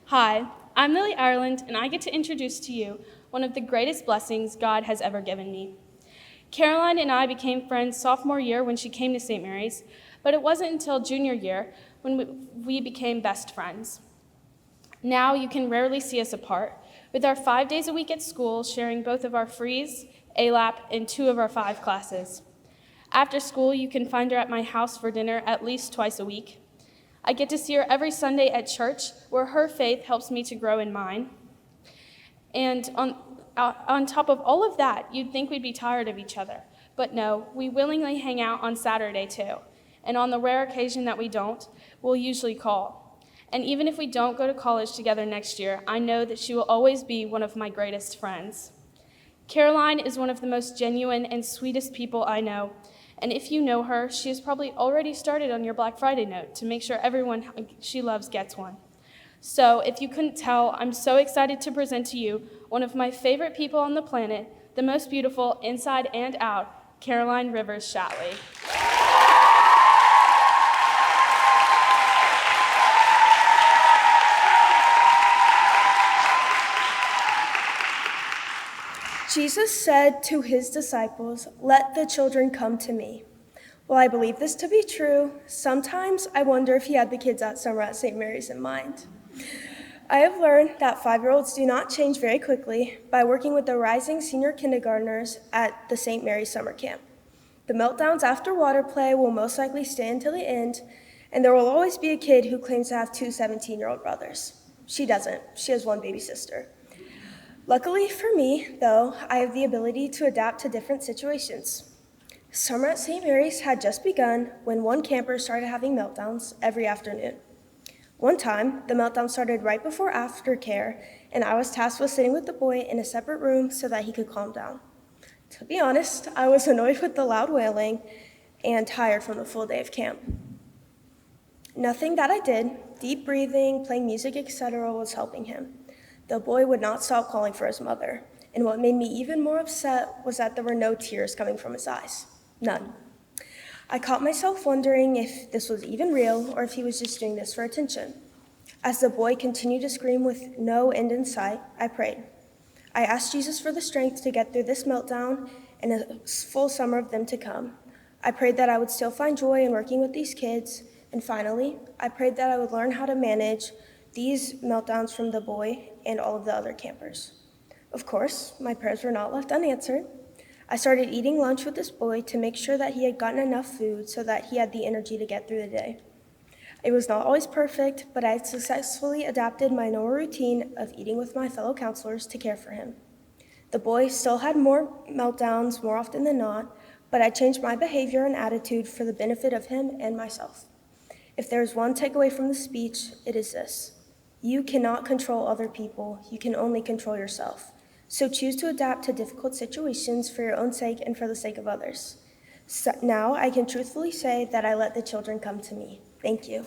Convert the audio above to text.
Hi, I'm Lily Ireland, and I get to introduce to you one of the greatest blessings God has ever given me. Caroline and I became friends sophomore year when she came to St. Mary's, but it wasn't until junior year when we became best friends. Now you can rarely see us apart, with our 5 days a week at school sharing both of our freeze, ALAP, and 2 of our 5 classes. After school, you can find her at my house for dinner at least twice a week. I get to see her every Sunday at church, where her faith helps me to grow in mine. And on top of all of that, you'd think we'd be tired of each other. But no, we willingly hang out on Saturday too. And on the rare occasion that we don't, we'll usually call. And even if we don't go to college together next year, I know that she will always be one of my greatest friends. Caroline is one of the most genuine and sweetest people I know. And if you know her, she has probably already started on your Black Friday note to make sure everyone she loves gets one. So, if you couldn't tell, I'm so excited to present to you one of my favorite people on the planet, the most beautiful inside and out, Caroline Rivers Shatley. Jesus said to his disciples, "Let the children come to me." While I believe this to be true, sometimes I wonder if he had the kids at summer at St. Mary's in mind. I have learned that 5-year-olds do not change very quickly by working with the rising senior kindergartners at the St. Mary's summer camp. The meltdowns after water play will most likely stay until the end, and there will always be a kid who claims to have 2 17-year-old brothers. She doesn't. She has one baby sister. Luckily for me, though, I have the ability to adapt to different situations. Summer at St. Mary's had just begun when one camper started having meltdowns every afternoon. One time, the meltdown started right before aftercare, and I was tasked with sitting with the boy in a separate room so that he could calm down. To be honest, I was annoyed with the loud wailing and tired from the full day of camp. Nothing that I did, deep breathing, playing music, etc., was helping him. The boy would not stop calling for his mother, and what made me even more upset was that there were no tears coming from his eyes. None. I caught myself wondering if this was even real or if he was just doing this for attention. As the boy continued to scream with no end in sight, I prayed. I asked Jesus for the strength to get through this meltdown and a full summer of them to come. I prayed that I would still find joy in working with these kids, and finally, I prayed that I would learn how to manage these meltdowns from the boy and all of the other campers. Of course, my prayers were not left unanswered. I started eating lunch with this boy to make sure that he had gotten enough food so that he had the energy to get through the day. It was not always perfect, but I had successfully adapted my normal routine of eating with my fellow counselors to care for him. The boy still had more meltdowns more often than not, but I changed my behavior and attitude for the benefit of him and myself. If there is one takeaway from the speech, it is this: you cannot control other people, you can only control yourself. So choose to adapt to difficult situations for your own sake and for the sake of others. So now I can truthfully say that I let the children come to me. Thank you.